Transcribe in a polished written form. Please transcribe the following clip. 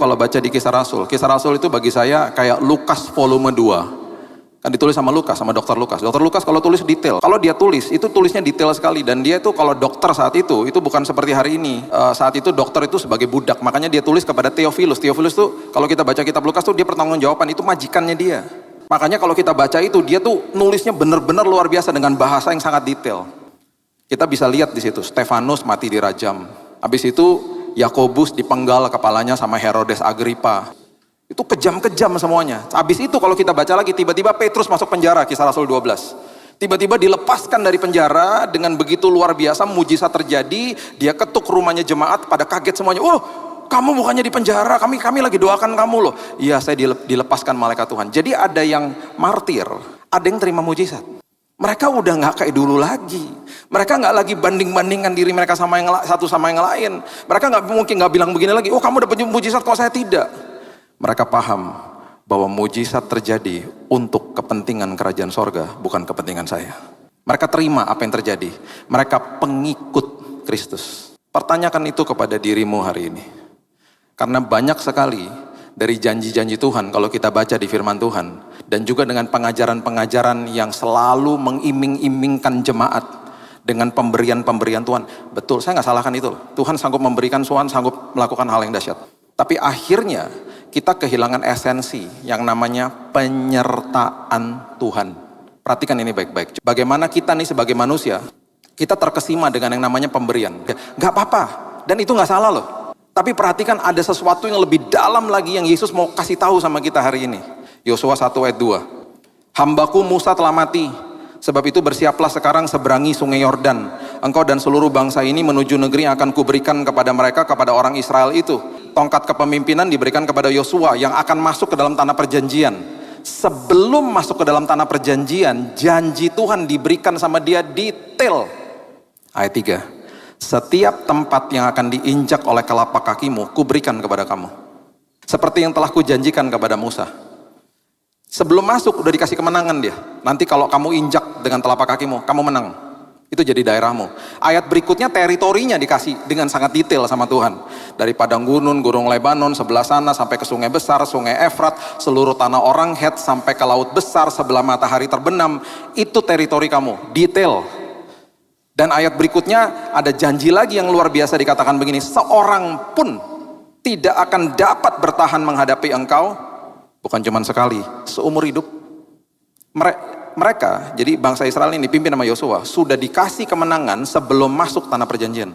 kalau baca di Kisah Rasul itu bagi saya kayak Lukas volume 2. Kan ditulis sama Lukas, sama dokter Lukas. Dokter Lukas kalau tulis detail. Kalau dia tulis, itu tulisnya detail sekali. Dan dia itu kalau dokter saat itu bukan seperti hari ini. Saat itu dokter itu sebagai budak. Makanya dia tulis kepada Theophilus. Theophilus tuh kalau kita baca kitab Lukas tuh dia pertanggungjawaban, itu majikannya dia. Makanya kalau kita baca itu, dia tuh nulisnya benar-benar luar biasa dengan bahasa yang sangat detail. Kita bisa lihat di situ, Stefanus mati dirajam. Habis itu Yakobus dipenggal kepalanya sama Herodes Agripa. Itu kejam-kejam semuanya. Habis itu kalau kita baca lagi, tiba-tiba Petrus masuk penjara, Kisah Rasul 12. Tiba-tiba dilepaskan dari penjara dengan begitu luar biasa, mujizat terjadi. Dia ketuk rumahnya jemaat, pada kaget semuanya. Oh, kamu bukannya di penjara, kami lagi doakan kamu loh. Iya, saya dilepaskan malaikat Tuhan. Jadi ada yang martir, ada yang terima mujizat. Mereka udah nggak kayak dulu lagi. Mereka nggak lagi banding-bandingkan diri mereka sama yang satu sama yang lain. Mereka mungkin nggak bilang begini lagi. Oh, kamu dapat mujizat kok saya tidak. Mereka paham bahwa mujizat terjadi untuk kepentingan kerajaan sorga, bukan kepentingan saya. Mereka terima apa yang terjadi. Mereka pengikut Kristus. Pertanyakan itu kepada dirimu hari ini. Karena banyak sekali dari janji-janji Tuhan kalau kita baca di firman Tuhan. Dan juga dengan pengajaran-pengajaran yang selalu mengiming-imingkan jemaat. Dengan pemberian-pemberian Tuhan. Betul, saya nggak salahkan itu. Tuhan sanggup memberikan, Tuhan sanggup melakukan hal yang dahsyat. Tapi akhirnya kita kehilangan esensi yang namanya penyertaan Tuhan. Perhatikan ini baik-baik. Bagaimana kita nih sebagai manusia, kita terkesima dengan yang namanya pemberian. Gak apa-apa, dan itu gak salah loh. Tapi perhatikan ada sesuatu yang lebih dalam lagi yang Yesus mau kasih tahu sama kita hari ini. Yosua 1 ayat 2. Hambaku Musa telah mati. Sebab itu bersiaplah sekarang seberangi sungai Yordan. Engkau dan seluruh bangsa ini menuju negeri yang akan kuberikan kepada mereka, kepada orang Israel itu. Tongkat kepemimpinan diberikan kepada Yosua yang akan masuk ke dalam tanah perjanjian. Sebelum masuk ke dalam tanah perjanjian, janji Tuhan diberikan sama dia detail. Ayat 3. Setiap tempat yang akan diinjak oleh telapak kakimu, kuberikan kepada kamu. Seperti yang telah kujanjikan kepada Musa. Sebelum masuk udah dikasih kemenangan dia. Nanti kalau kamu injak dengan telapak kakimu, kamu menang. Itu jadi daerahmu. Ayat berikutnya teritorinya dikasih dengan sangat detail sama Tuhan. Dari padang gunung Lebanon sebelah sana sampai ke sungai besar, sungai Efrat, seluruh tanah orang Het sampai ke laut besar sebelah matahari terbenam. Itu teritori kamu, detail. Dan ayat berikutnya ada janji lagi yang luar biasa dikatakan begini. Seorang pun tidak akan dapat bertahan menghadapi engkau. Bukan cuma sekali, seumur hidup. Mereka, jadi bangsa Israel ini dipimpin sama Yosua, sudah dikasih kemenangan sebelum masuk tanah perjanjian.